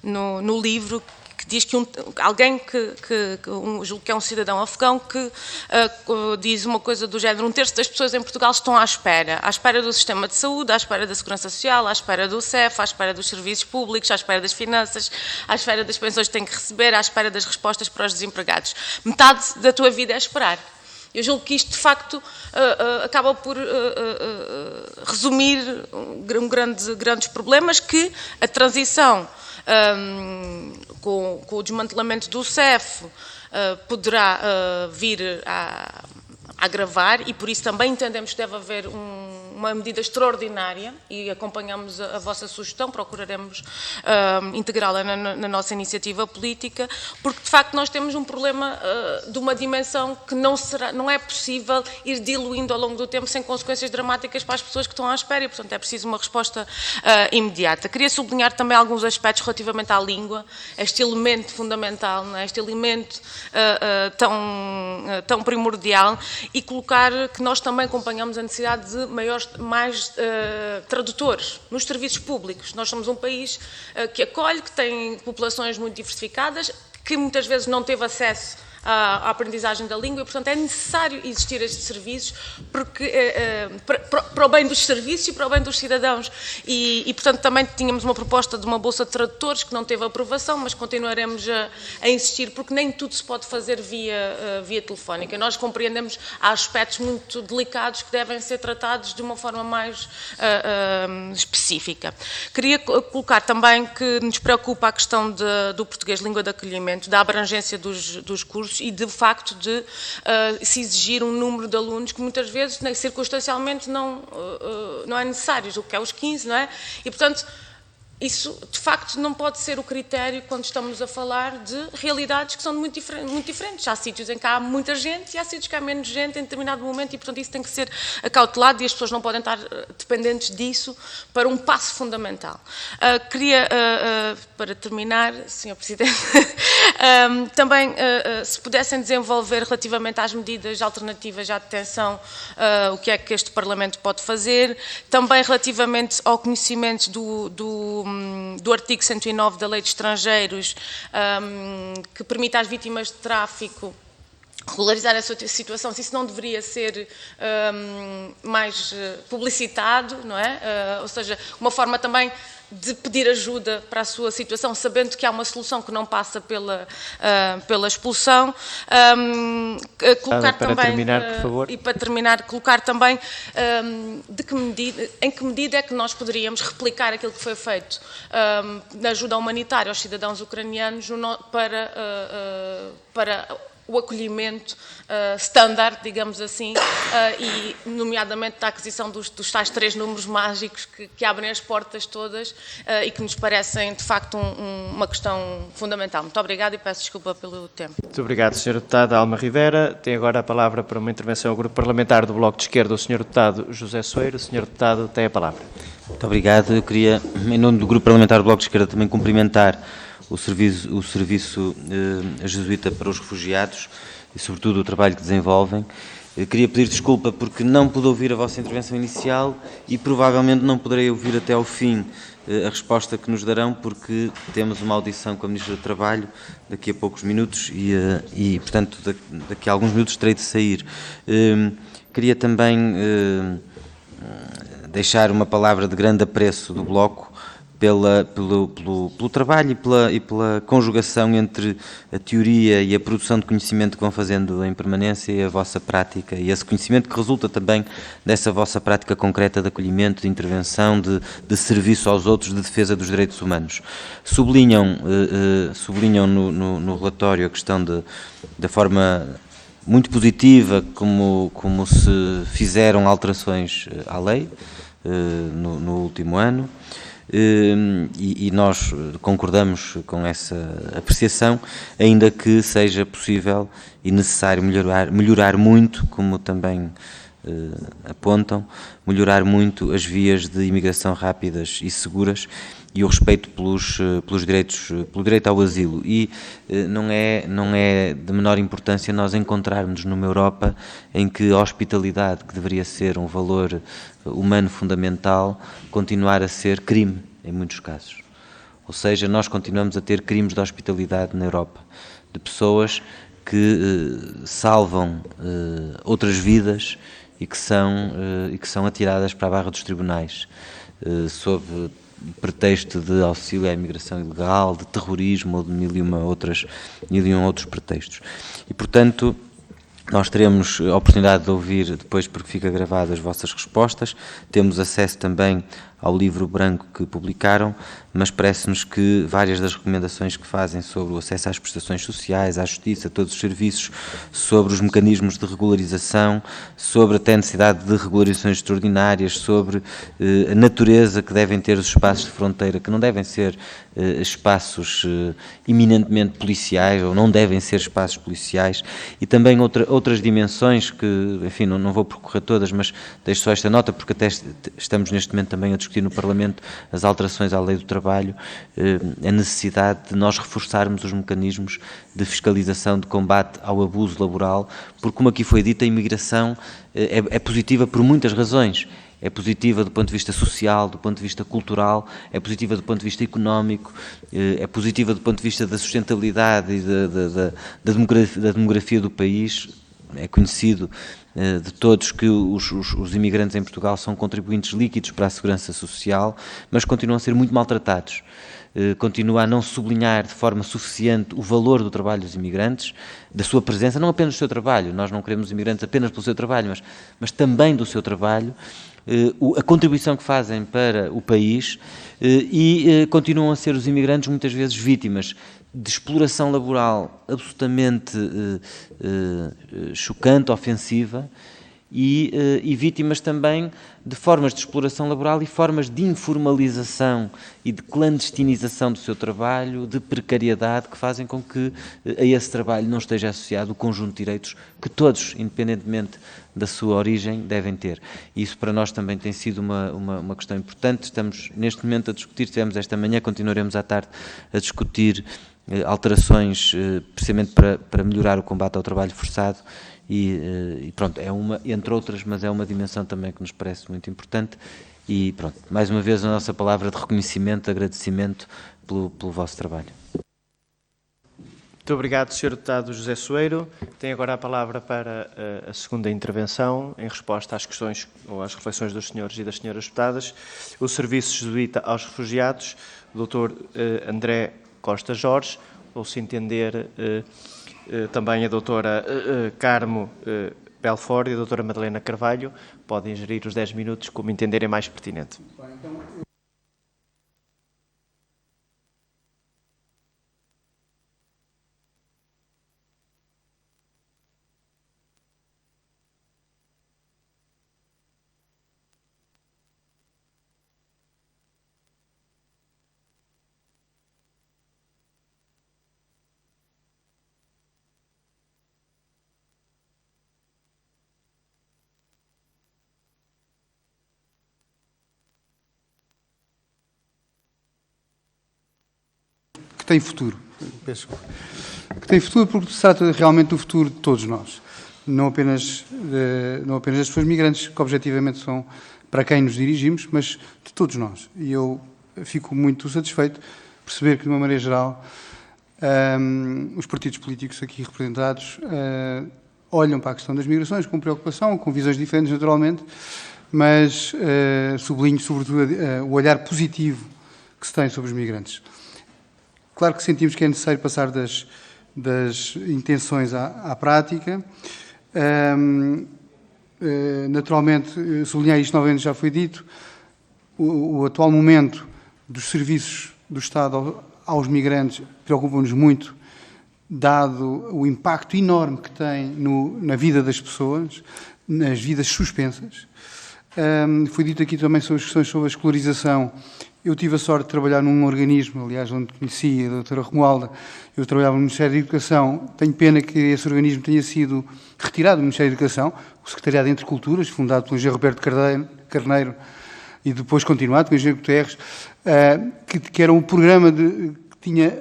no livro, que diz que alguém julgo que é um cidadão afegão, que diz uma coisa do género: 1/3 das pessoas em Portugal estão à espera do sistema de saúde, à espera da segurança social, à espera do CEF, à espera dos serviços públicos, à espera das finanças, à espera das pensões que têm que receber, à espera das respostas para os desempregados. Metade da tua vida é esperar. Eu julgo que isto, de facto, acaba por resumir grandes problemas que a transição com o desmantelamento do CEF poderá vir a agravar, e por isso também entendemos que deve haver uma medida extraordinária, e acompanhamos a vossa sugestão, procuraremos integrá-la na nossa iniciativa política, porque de facto nós temos um problema de uma dimensão que não é possível ir diluindo ao longo do tempo sem consequências dramáticas para as pessoas que estão à espera, e portanto é preciso uma resposta imediata. Queria sublinhar também alguns aspectos relativamente à língua, este elemento fundamental, não é? Este elemento tão primordial, e colocar que nós também acompanhamos a necessidade de mais tradutores nos serviços públicos. Nós somos um país que acolhe, que tem populações muito diversificadas, que muitas vezes não teve acesso à aprendizagem da língua, e portanto é necessário existir estes serviços porque, para o bem dos serviços e para o bem dos cidadãos, e portanto também tínhamos uma proposta de uma bolsa de tradutores que não teve aprovação, mas continuaremos a insistir, porque nem tudo se pode fazer via telefónica. Nós compreendemos há aspectos muito delicados que devem ser tratados de uma forma mais específica. Queria colocar também que nos preocupa a questão do português língua de acolhimento, da abrangência dos cursos, e de facto de se exigir um número de alunos que muitas vezes, circunstancialmente, não é necessário, o que é os 15, não é? E, portanto, isso, de facto, não pode ser o critério quando estamos a falar de realidades que são muito diferentes. Há sítios em que há muita gente e há sítios que há menos gente em determinado momento, e, portanto, isso tem que ser acautelado, e as pessoas não podem estar dependentes disso para um passo fundamental. Queria, para terminar, Sr. Presidente, também, se pudessem desenvolver relativamente às medidas alternativas à detenção, o que é que este Parlamento pode fazer, também relativamente ao conhecimento do artigo 109 da Lei de Estrangeiros, que permite às vítimas de tráfico regularizar a sua situação, se isso não deveria ser mais publicitado, não é? Ou seja, uma forma também de pedir ajuda para a sua situação, sabendo que há uma solução que não passa pela expulsão. Colocar para também, terminar, por favor. E para terminar, colocar também em que medida é que nós poderíamos replicar aquilo que foi feito na ajuda humanitária aos cidadãos ucranianos para o acolhimento standard, digamos assim, e nomeadamente da aquisição dos tais 3 números mágicos que abrem as portas todas e que nos parecem, de facto, uma questão fundamental. Muito obrigada e peço desculpa pelo tempo. Muito obrigado, Sr. Deputado Alma Rivera. Tem agora a palavra para uma intervenção ao Grupo Parlamentar do Bloco de Esquerda, o Sr. Deputado José Soeiro. O Sr. Deputado tem a palavra. Muito obrigado. Eu queria, em nome do Grupo Parlamentar do Bloco de Esquerda, também cumprimentar o Serviço Jesuíta para os Refugiados e, sobretudo, o trabalho que desenvolvem. Eu queria pedir desculpa porque não pude ouvir a vossa intervenção inicial e provavelmente não poderei ouvir até ao fim a resposta que nos darão, porque temos uma audição com a Ministra do Trabalho daqui a poucos minutos e portanto, daqui a alguns minutos terei de sair. Queria também deixar uma palavra de grande apreço do Bloco pelo trabalho e pela conjugação entre a teoria e a produção de conhecimento que vão fazendo em permanência e a vossa prática, e esse conhecimento que resulta também dessa vossa prática concreta de acolhimento, de intervenção, de serviço aos outros, de defesa dos direitos humanos. Sublinham no relatório a questão da forma muito positiva como se fizeram alterações à lei no último ano. E nós concordamos com essa apreciação, ainda que seja possível e necessário melhorar muito, como também apontam, melhorar muito as vias de imigração rápidas e seguras e o respeito pelo direito ao asilo. E não é de menor importância nós encontrarmos numa Europa em que a hospitalidade, que deveria ser um valor humano fundamental, continuar a ser crime, em muitos casos. Ou seja, nós continuamos a ter crimes de hospitalidade na Europa, de pessoas que salvam outras vidas e que são atiradas para a barra dos tribunais, sob pretexto de auxílio à imigração ilegal, de terrorismo ou de mil e um outros pretextos. E, portanto, nós teremos a oportunidade de ouvir depois, porque fica gravado, as vossas respostas. Temos acesso também ao livro branco que publicaram, mas parece-nos que várias das recomendações que fazem sobre o acesso às prestações sociais, à justiça, a todos os serviços, sobre os mecanismos de regularização, sobre até a necessidade de regularizações extraordinárias, sobre a natureza que devem ter os espaços de fronteira, que não devem ser espaços eminentemente policiais, ou não devem ser espaços policiais, e também outras dimensões que, enfim, não vou percorrer todas, mas deixo só esta nota, porque até estamos neste momento também a discutir no Parlamento as alterações à lei do trabalho, a necessidade de nós reforçarmos os mecanismos de fiscalização, de combate ao abuso laboral, porque, como aqui foi dito, a imigração é positiva por muitas razões. É positiva do ponto de vista social, do ponto de vista cultural, é positiva do ponto de vista económico, é positiva do ponto de vista da sustentabilidade e da demografia do país. É conhecido de todos que os imigrantes em Portugal são contribuintes líquidos para a segurança social, mas continuam a ser muito maltratados. Continua a não sublinhar de forma suficiente o valor do trabalho dos imigrantes, da sua presença, não apenas do seu trabalho. Nós não queremos imigrantes apenas pelo seu trabalho, mas também do seu trabalho, a contribuição que fazem para o país, e continuam a ser os imigrantes muitas vezes vítimas de exploração laboral absolutamente chocante, ofensiva, e vítimas também de formas de exploração laboral e formas de informalização e de clandestinização do seu trabalho, de precariedade, que fazem com que a esse trabalho não esteja associado o conjunto de direitos que todos, independentemente da sua origem, devem ter. E isso para nós também tem sido uma questão importante. Estamos neste momento a discutir, tivemos esta manhã, continuaremos à tarde a discutir alterações precisamente para melhorar o combate ao trabalho forçado. E pronto, é uma, entre outras, mas é uma dimensão também que nos parece muito importante. E pronto, mais uma vez a nossa palavra de reconhecimento, de agradecimento pelo vosso trabalho. Muito obrigado, Sr. Deputado José Soeiro. Tem agora a palavra para a segunda intervenção, em resposta às questões ou às reflexões dos senhores e das senhoras deputadas. O Serviço Jesuíta aos Refugiados, o Dr. André Costa Jorge, ou se entender também a doutora Carmo Belfort e a doutora Madalena Carvalho, podem gerir os 10 minutos como entenderem mais pertinente. Que tem futuro. Que tem futuro porque se trata realmente do futuro de todos nós. Não apenas das pessoas migrantes, que objetivamente são para quem nos dirigimos, mas de todos nós. E eu fico muito satisfeito de perceber que, de uma maneira geral, os partidos políticos aqui representados olham para a questão das migrações com preocupação, com visões diferentes, naturalmente, mas sublinho, sobretudo, o olhar positivo que se tem sobre os migrantes. Claro que sentimos que é necessário passar das intenções à prática. Naturalmente, sublinhar isto novamente já foi dito, o atual momento dos serviços do Estado aos migrantes preocupa-nos muito, dado o impacto enorme que tem na vida das pessoas, nas vidas suspensas. Foi dito aqui também sobre as questões sobre a escolarização. Eu tive a sorte de trabalhar num organismo, aliás, onde conheci a doutora Romualda. Eu trabalhava no Ministério da Educação. Tenho pena que esse organismo tenha sido retirado do Ministério da Educação, o Secretariado Entre Culturas, fundado pelo engenheiro Roberto Carneiro e depois continuado pelo engenheiro Guterres, que era um programa que tinha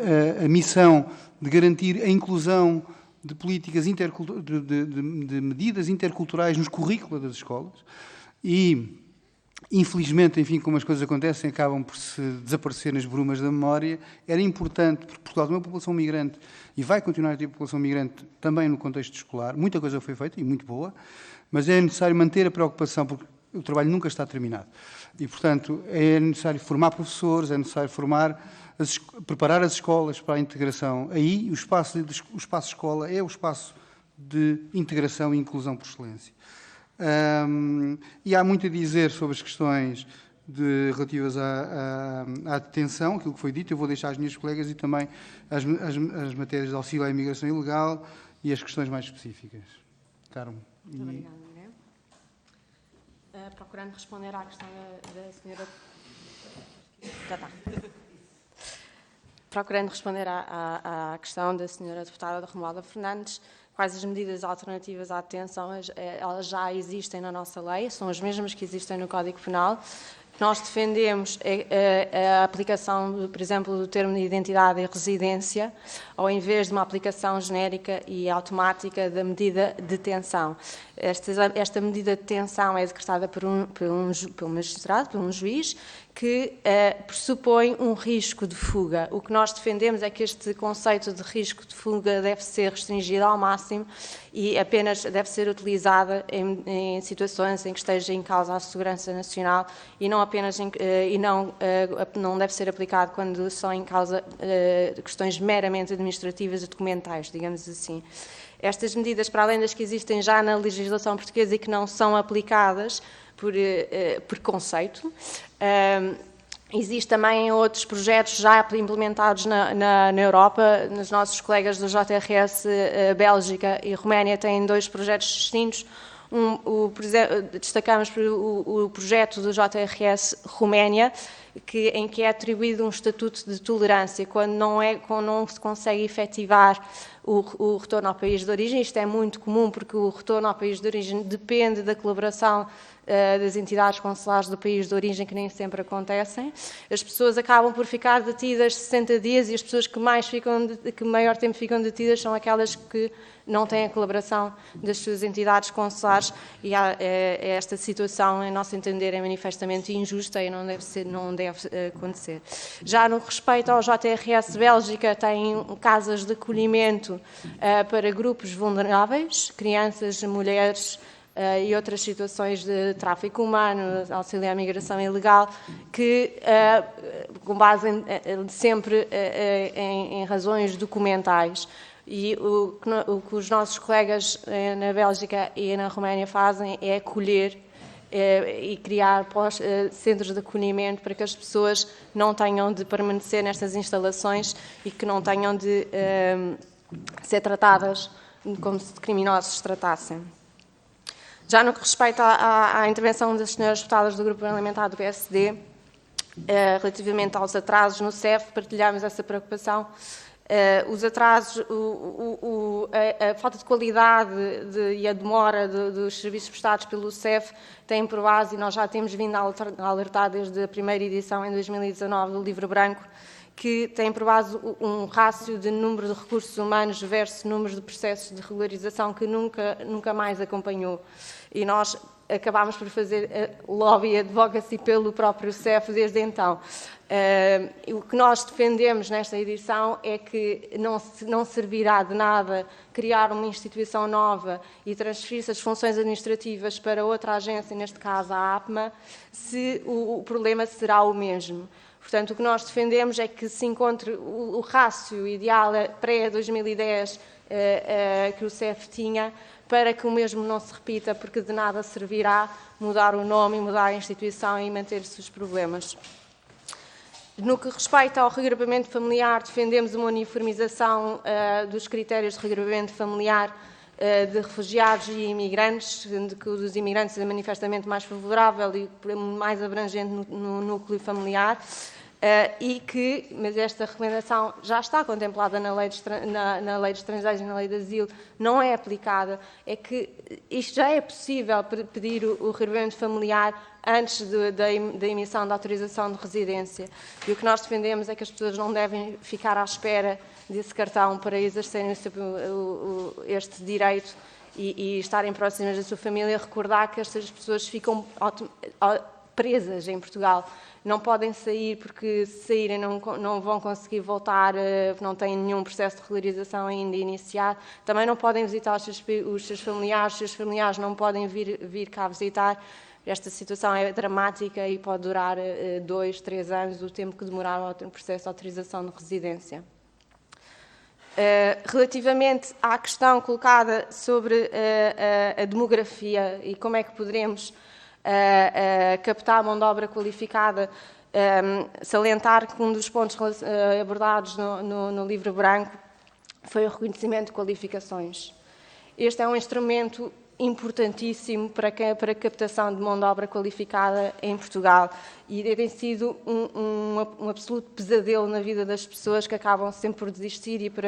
a missão de garantir a inclusão de políticas de medidas interculturais nos currículos das escolas. E infelizmente, enfim, como as coisas acontecem, acabam por se desaparecer nas brumas da memória. Era importante, porque Portugal tem uma população migrante e vai continuar a ter população migrante também no contexto escolar. Muita coisa foi feita e muito boa, mas é necessário manter a preocupação, porque o trabalho nunca está terminado. E, portanto, é necessário formar professores, é necessário preparar as escolas para a integração. Aí, o espaço escola é o espaço de integração e inclusão por excelência. E há muito a dizer sobre as questões relativas à detenção, aquilo que foi dito. Eu vou deixar às minhas colegas e também as matérias de auxílio à imigração ilegal e as questões mais específicas. Carmo. Muito obrigada, André. Procurando responder à questão da senhora... Já está. Procurando responder à questão da senhora deputada Romualda Fernandes, quais as medidas alternativas à detenção? Elas já existem na nossa lei, são as mesmas que existem no Código Penal. Nós defendemos a aplicação, por exemplo, do termo de identidade e residência, ao invés de uma aplicação genérica e automática da medida de detenção. Esta medida de detenção é decretada por um magistrado, por um juiz, que pressupõe um risco de fuga. O que nós defendemos é que este conceito de risco de fuga deve ser restringido ao máximo e apenas deve ser utilizada em situações em que esteja em causa a segurança nacional e não apenas não deve ser aplicado quando são em causa questões meramente administrativas e documentais, digamos assim. Estas medidas, para além das que existem já na legislação portuguesa e que não são aplicadas por conceito, existe também outros projetos já implementados na Europa. Os nossos colegas do JRS Bélgica e Roménia têm 2 projetos distintos. Destacamos o projeto do JRS Roménia, em que é atribuído um estatuto de tolerância quando não se consegue efetivar o retorno ao país de origem. Isto é muito comum porque o retorno ao país de origem depende da colaboração das entidades consulares do país de origem, que nem sempre acontecem. As pessoas acabam por ficar detidas 60 dias e as pessoas que maior tempo ficam detidas são aquelas que não têm a colaboração das suas entidades consulares, e esta situação, em nosso entender, é manifestamente injusta e não deve acontecer. Já no respeito ao JRS Bélgica, tem casas de acolhimento para grupos vulneráveis, crianças, mulheres, e outras situações de tráfico humano, auxílio à migração ilegal, que, com base sempre em razões documentais. E o que os nossos colegas na Bélgica e na Roménia fazem é acolher e criar centros de acolhimento para que as pessoas não tenham de permanecer nestas instalações e que não tenham de ser tratadas como se de criminosos se tratassem. Já no que respeita à intervenção das senhoras deputadas do Grupo Parlamentar do PSD, relativamente aos atrasos no CEF, partilhamos essa preocupação. Os atrasos, a falta de qualidade e a demora dos serviços prestados pelo CEF têm por base, e nós já temos vindo a alertar desde a primeira edição, em 2019, do Livro Branco, que tem por base um rácio de número de recursos humanos versus número de processos de regularização que nunca mais acompanhou. E nós acabámos por fazer lobby e advocacy pelo próprio CEF desde então. O que nós defendemos nesta edição é que não servirá de nada criar uma instituição nova e transferir as funções administrativas para outra agência, neste caso a APMA, se o problema será o mesmo. Portanto, o que nós defendemos é que se encontre o rácio ideal pré-2010 que o CEF tinha, para que o mesmo não se repita, porque de nada servirá mudar o nome, mudar a instituição e manter-se os problemas. No que respeita ao regrupamento familiar, defendemos uma uniformização dos critérios de regrupamento familiar de refugiados e imigrantes, sendo que o dos imigrantes é manifestamente mais favorável e mais abrangente no núcleo familiar. Mas esta recomendação já está contemplada na lei de estrangeiros e na lei de asilo, não é aplicada. É que isto já é possível pedir o regrupamento familiar antes da emissão da autorização de residência. E o que nós defendemos é que as pessoas não devem ficar à espera desse cartão para exercerem este direito e estarem próximas da sua família. Recordar que estas pessoas ficam presas em Portugal. Não podem sair porque se saírem não vão conseguir voltar, não têm nenhum processo de regularização ainda iniciado. Também não podem visitar os seus familiares não podem vir cá visitar. Esta situação é dramática e pode durar 2, 3 anos, o tempo que demorar o processo de autorização de residência. Relativamente à questão colocada sobre a demografia e como é que poderemos captar mão de obra qualificada, salientar que um dos pontos abordados no livro branco foi o reconhecimento de qualificações. Este é um instrumento importantíssimo para a captação de mão de obra qualificada em Portugal e tem sido um absoluto pesadelo na vida das pessoas que acabam sempre por desistir e por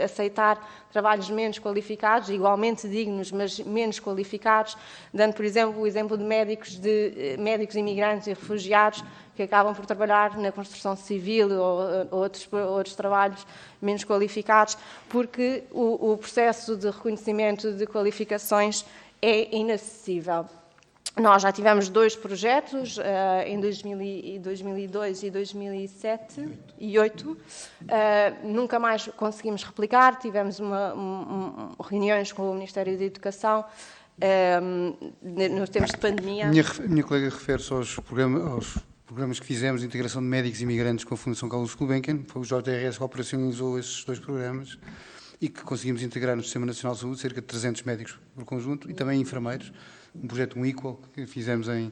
aceitar trabalhos menos qualificados, igualmente dignos, mas menos qualificados, dando, por exemplo, o exemplo de médicos imigrantes e refugiados que acabam por trabalhar na construção civil ou outros trabalhos menos qualificados, porque o processo de reconhecimento de qualificações é inacessível. Nós já tivemos 2 projetos, em 2002 e 2007 e 2008. Nunca mais conseguimos replicar, tivemos reuniões com o Ministério da Educação nos tempos de pandemia. Minha colega refere-se aos programas que fizemos de integração de médicos imigrantes com a Fundação Carlos Gulbenkian. Foi o JRS que operacionalizou esses 2 programas e que conseguimos integrar no Sistema Nacional de Saúde cerca de 300 médicos por conjunto e também enfermeiros. Um projeto Equal que fizemos em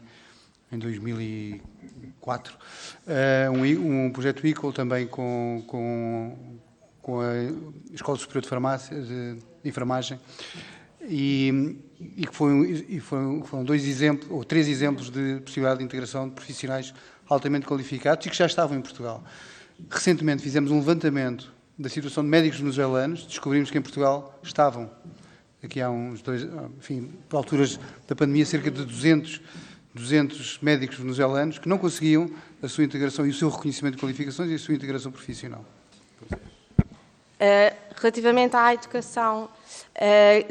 2004. Um projeto Equal também com a Escola Superior de Farmácia, de Enfermagem. E foram 2 exemplos, ou 3 exemplos de possibilidade de integração de profissionais altamente qualificados e que já estavam em Portugal. Recentemente fizemos um levantamento da situação de médicos venezuelanos, descobrimos que em Portugal estavam, aqui há uns 2, enfim, por alturas da pandemia, cerca de 200 médicos venezuelanos que não conseguiam a sua integração e o seu reconhecimento de qualificações e a sua integração profissional. Relativamente à educação,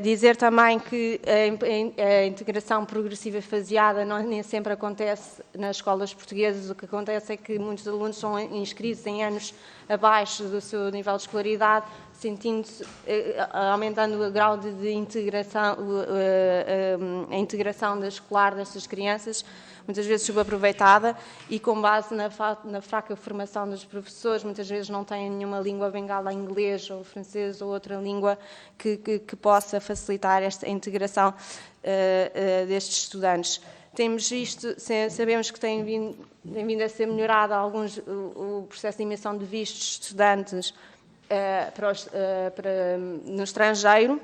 dizer também que a integração progressiva faseada nem sempre acontece nas escolas portuguesas. O que acontece é que muitos alunos são inscritos em anos abaixo do seu nível de escolaridade, sentindo-se, aumentando o grau de integração, a integração da escolar destas crianças, muitas vezes subaproveitada e com base na fraca formação dos professores, muitas vezes não têm nenhuma língua bengala, inglês ou francês ou outra língua que possa facilitar esta integração destes estudantes. Temos visto, sabemos que tem vindo a ser melhorado o processo de emissão de vistos de estudantes no estrangeiro.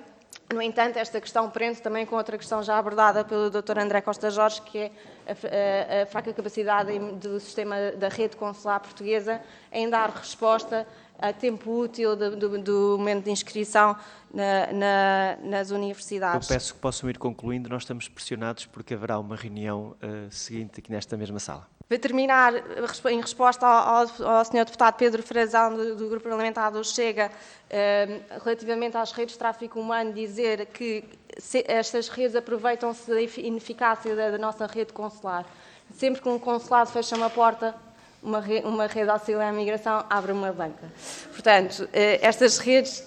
No entanto, esta questão prende também com outra questão já abordada pelo Dr. André Costa Jorge, que é a fraca capacidade do sistema da rede consular portuguesa em dar resposta a tempo útil do momento de inscrição nas universidades. Eu peço que possam ir concluindo, nós estamos pressionados porque haverá uma reunião seguinte aqui nesta mesma sala. Para terminar, em resposta ao Sr. Deputado Pedro Frazão, do Grupo Parlamentar do Chega, relativamente às redes de tráfico humano, dizer que estas redes aproveitam-se da ineficácia da nossa rede consular. Sempre que um consulado fecha uma porta, uma rede auxiliar à migração abre uma banca. Portanto, estas redes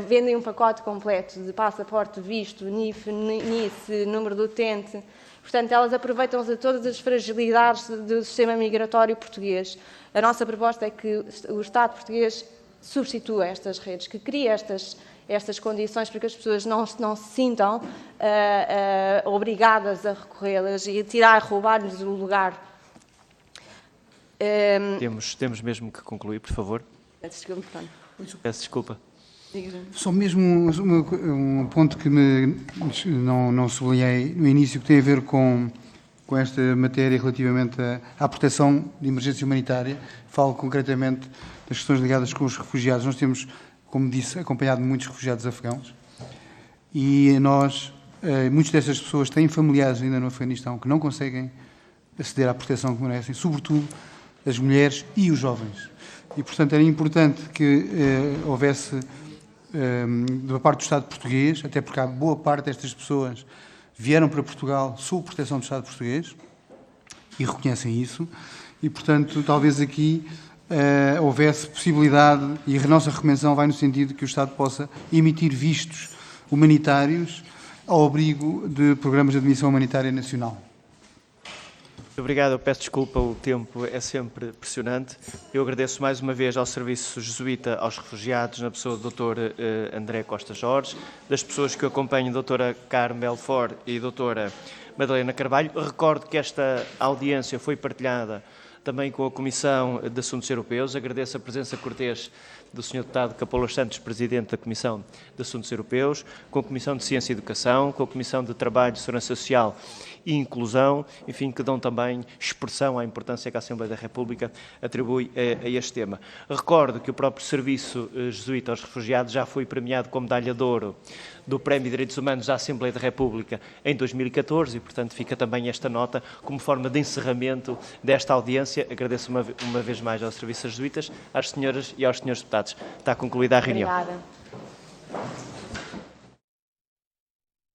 vendem um pacote completo de passaporte, visto, NIF, NIS, número do utente. Portanto, elas aproveitam-se de todas as fragilidades do sistema migratório português. A nossa proposta é que o Estado português substitua estas redes, que crie estas condições para que as pessoas não se sintam obrigadas a recorrê-las e roubar-lhes o lugar. Temos mesmo que concluir, por favor. Peço desculpa. Só mesmo um ponto que não sublinhei no início, que tem a ver com esta matéria relativamente à proteção de emergência humanitária. Falo concretamente das questões ligadas com os refugiados. Nós temos, como disse, acompanhado muitos refugiados afegãos e muitas dessas pessoas têm familiares ainda no Afeganistão que não conseguem aceder à proteção que merecem, sobretudo as mulheres e os jovens. E, portanto, era importante que houvesse, da parte do Estado português, até porque há boa parte destas pessoas vieram para Portugal sob proteção do Estado português, e reconhecem isso, e, portanto, talvez aqui houvesse possibilidade, e a nossa recomendação vai no sentido que o Estado possa emitir vistos humanitários ao abrigo de programas de admissão humanitária nacional. Obrigado, eu peço desculpa, o tempo é sempre pressionante. Eu agradeço mais uma vez ao Serviço Jesuíta aos Refugiados, na pessoa do Dr. André Costa Jorge, das pessoas que acompanham a Dra. Carme Belfort e a Dra. Madalena Carvalho. Recordo que esta audiência foi partilhada também com a Comissão de Assuntos Europeus. Agradeço a presença cortês do Sr. Deputado Capolas Santos, Presidente da Comissão de Assuntos Europeus, com a Comissão de Ciência e Educação, com a Comissão de Trabalho, Segurança Social e Inclusão, enfim, que dão também expressão à importância que a Assembleia da República atribui a este tema. Recordo que o próprio Serviço Jesuíta aos Refugiados já foi premiado com medalha de ouro do Prémio de Direitos Humanos da Assembleia da República em 2014 e, portanto, fica também esta nota como forma de encerramento desta audiência. Agradeço uma vez mais aos Serviços Jesuítas, às senhoras e aos senhores deputados. Está concluída a reunião. Obrigada.